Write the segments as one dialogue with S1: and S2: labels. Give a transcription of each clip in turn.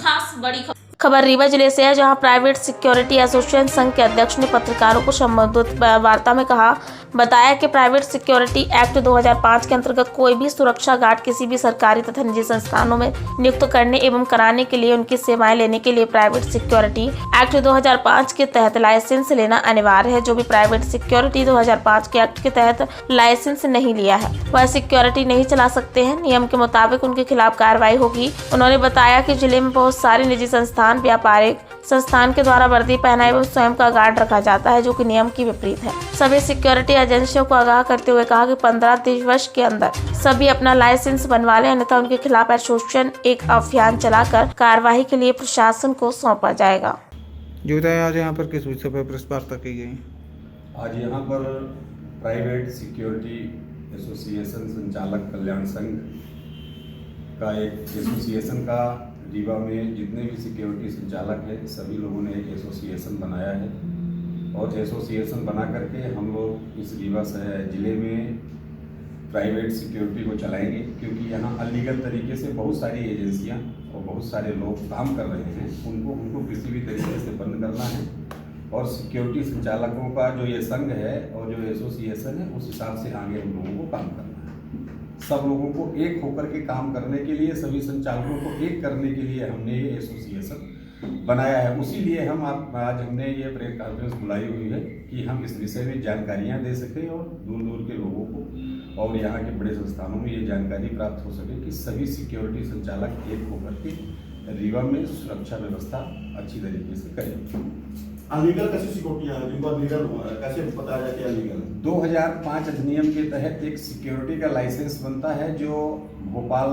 S1: खास बड़ी खबर रीवा जिले से है, जहां प्राइवेट सिक्योरिटी एसोसिएशन संघ के अध्यक्ष ने पत्रकारों को संबोधित वार्ता में बताया कि प्राइवेट सिक्योरिटी एक्ट 2005 के अंतर्गत कोई भी सुरक्षा गार्ड किसी भी सरकारी तथा निजी संस्थानों में नियुक्त करने एवं कराने के लिए उनकी सेवाएं लेने के लिए प्राइवेट सिक्योरिटी एक्ट 2005 के तहत लाइसेंस लेना अनिवार्य है। जो भी प्राइवेट सिक्योरिटी 2005 के एक्ट के तहत लाइसेंस नहीं लिया है वह सिक्योरिटी नहीं चला सकते हैं। नियम के मुताबिक उनके खिलाफ कार्रवाई होगी। उन्होंने बताया कि जिले में बहुत सारे निजी संस्थान, व्यापारिक संस्थान के द्वारा वर्दी पहना एवं स्वयं का गार्ड रखा जाता है, जो कि नियम की विपरीत है। सभी सिक्योरिटी एजेंसियों को आगाह करते हुए कहा कि 15 वर्ष के अंदर सभी अपना लाइसेंस बनवा लें, अन्यथा उनके खिलाफ एसोसिएशन एक अभियान चलाकर कार्रवाई के लिए प्रशासन को सौंपा जाएगा।
S2: जो बताया आज यहाँ पर किस विषय पर प्रेस वार्ता की गई?
S3: आज यहाँ पर प्राइवेट सिक्योरिटी एसोसिएशन संचालक कल्याण संघ का एक एसोसिएशन का रीवा में जितने भी सिक्योरिटी संचालक हैं सभी लोगों ने एक एसोसिएशन बनाया है और एसोसिएशन बना करके हम लोग इस रीवा ज़िले में प्राइवेट सिक्योरिटी को चलाएंगे, क्योंकि यहाँ अनलीगल तरीके से बहुत सारी एजेंसियाँ और बहुत सारे लोग काम कर रहे हैं। उनको किसी भी तरीके से बंद करना है और सिक्योरिटी संचालकों का जो ये संघ है और जो एसोसिएशन है उस हिसाब से आगे हम लोगों को काम करना है। सब लोगों को एक होकर के काम करने के लिए, सभी संचालकों को एक करने के लिए हमने ये एसोसिएशन बनाया है। उसी लिए आज हमने ये प्रेस कॉन्फ्रेंस बुलाई हुई है कि हम इस विषय में जानकारियाँ दे सकें और दूर दूर के लोगों को और यहाँ के बड़े संस्थानों में ये जानकारी प्राप्त हो सके कि सभी सिक्योरिटी संचालक एक होकर के रीवा में सुरक्षा व्यवस्था अच्छी तरीके से करें।
S4: अनलीगल कैसे सिक्योरिटी है जिनको अनलीगल कैसे बताया जाए कि अनलीगल?
S3: 2005 अधिनियम के तहत एक सिक्योरिटी का लाइसेंस बनता है जो भोपाल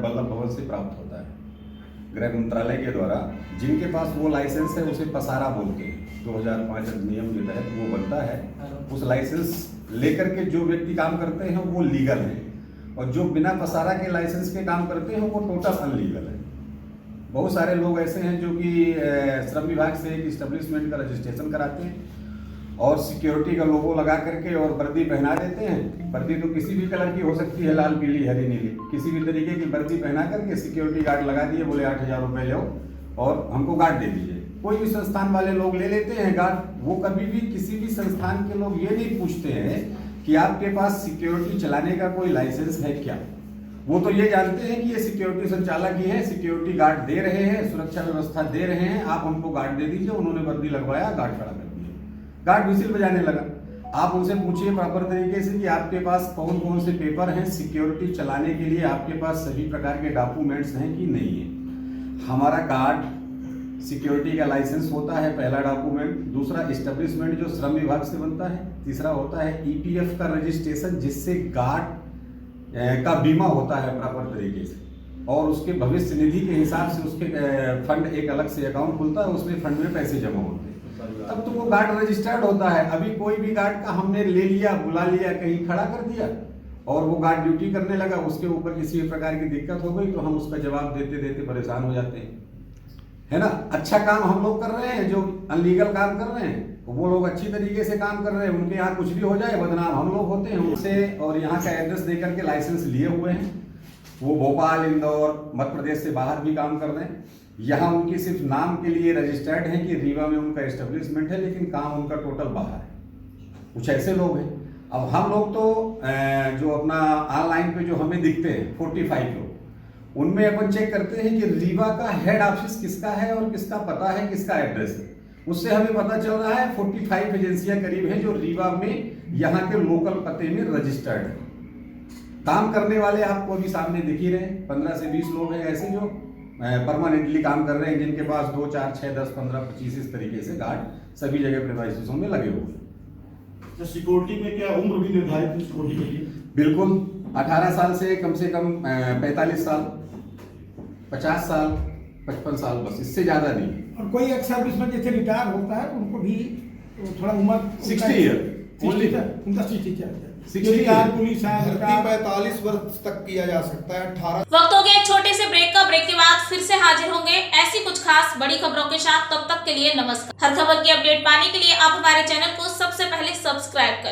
S3: वल्लभ भवन से प्राप्त होता है गृह मंत्रालय के द्वारा। जिनके पास वो लाइसेंस है उसे पसारा बोलते हैं। 2005 अधिनियम के तहत वो बनता है। उस लाइसेंस लेकर के जो व्यक्ति काम करते हैं वो लीगल हैं और जो बिना पसारा के लाइसेंस के काम करते हैं वो टोटल अनलीगल है। बहुत सारे लोग ऐसे हैं जो कि श्रम विभाग से एक इस्टेब्लिशमेंट का रजिस्ट्रेशन कराते हैं और सिक्योरिटी का लोगो लगा करके और वर्दी पहना देते हैं। वर्दी तो किसी भी कलर की हो सकती है, लाल, पीली, हरी, नीली, किसी भी तरीके की वर्दी पहना करके सिक्योरिटी गार्ड लगा दिए, बोले 8,000 रुपये लो और हमको गार्ड दे दीजिए। कोई भी संस्थान वाले लोग ले लेते हैं गार्ड। वो कभी भी किसी भी संस्थान के लोग ये नहीं पूछते हैं कि आपके पास सिक्योरिटी चलाने का कोई लाइसेंस है क्या। वो तो ये जानते हैं कि ये सिक्योरिटी संचालक ही है, सिक्योरिटी गार्ड दे रहे हैं, सुरक्षा व्यवस्था दे रहे हैं, आप हमको गार्ड दे दीजिए। उन्होंने वर्दी लगवाया, गार्ड खड़ा कर दिया, गार्ड विसिल बजाने लगा। आप उनसे पूछिए प्रॉपर तरीके से कि आपके पास कौन कौन से पेपर हैं सिक्योरिटी चलाने के लिए, आपके पास सभी प्रकार के डॉक्यूमेंट्स हैं कि नहीं है। हमारा गार्ड सिक्योरिटी का लाइसेंस होता है पहला डॉक्यूमेंट। दूसरा एस्टेब्लिशमेंट जो श्रम विभाग से बनता है। तीसरा होता है ईपीएफ का रजिस्ट्रेशन, जिससे गार्ड का बीमा होता है प्रॉपर तरीके से और उसके भविष्य निधि के हिसाब से उसके फंड एक अलग से अकाउंट खुलता है, उसमें फंड में पैसे जमा होते हैं, तब तो वो गार्ड रजिस्टर्ड होता है। अभी कोई भी गार्ड का हमने ले लिया, बुला लिया, कहीं खड़ा कर दिया और वो गार्ड ड्यूटी करने लगा, उसके ऊपर किसी प्रकार की दिक्कत हो गई तो हम उसका जवाब देते देते परेशान हो जाते हैं, है ना। अच्छा काम हम लोग कर रहे हैं, जो अनलीगल काम कर रहे हैं वो लोग अच्छी तरीके से काम कर रहे हैं, उनके यहाँ कुछ भी हो जाए बदनाम हम लोग होते हैं उनसे। और यहाँ का एड्रेस देकर के लाइसेंस लिए हुए हैं। वो भोपाल, इंदौर, मध्य प्रदेश से बाहर भी काम कर रहे हैं। यहाँ उनकी सिर्फ नाम के लिए रजिस्टर्ड है कि रीवा में उनका एस्टेब्लिशमेंट है, लेकिन काम उनका टोटल बाहर है। कुछ ऐसे लोग हैं। अब हम लोग तो जो अपना ऑनलाइन पे जो हमें दिखते हैं 45 लोग, उनमें अपन चेक करते हैं कि रीवा का हेड ऑफिस किसका है और किसका पता है, किसका एड्रेस है। उससे हमें पता चल रहा है 45 एजेंसियां करीब हैं जो रीवा में यहाँ के लोकल पते में रजिस्टर्ड है। काम करने वाले आपको अभी सामने दिख ही रहे हैं। 15 से 20 लोग हैं ऐसे जो परमानेंटली काम कर रहे हैं, जिनके पास 2, 4, 6, 10, 15, 25 इस तरीके से गार्ड सभी जगह प्रेमाइसिसों में लगे हुए हैं।
S4: तो सिक्योरिटी में क्या उम्र भी निर्धारित है सिक्योरिटी के लिए?
S3: बिल्कुल, 18 साल से कम 45 साल, 50 साल, 55 साल, बस इससे ज्यादा नहीं।
S5: और कोई एक सर्विसमैन जैसे रिटायर होता है उनको भी थोड़ा उम्र
S3: 60 ईयर
S5: उनका 60 पुलिस
S6: 45 वर्ष तक किया जा सकता है। 18
S1: वक्त हो गया एक छोटे से ब्रेक का। ब्रेक के बाद फिर से हाजिर होंगे ऐसी कुछ खास बड़ी खबरों के साथ। तब तक के लिए नमस्कार। हर खबर की अपडेट पाने के लिए आप हमारे चैनल को सबसे पहले सब्सक्राइब करें।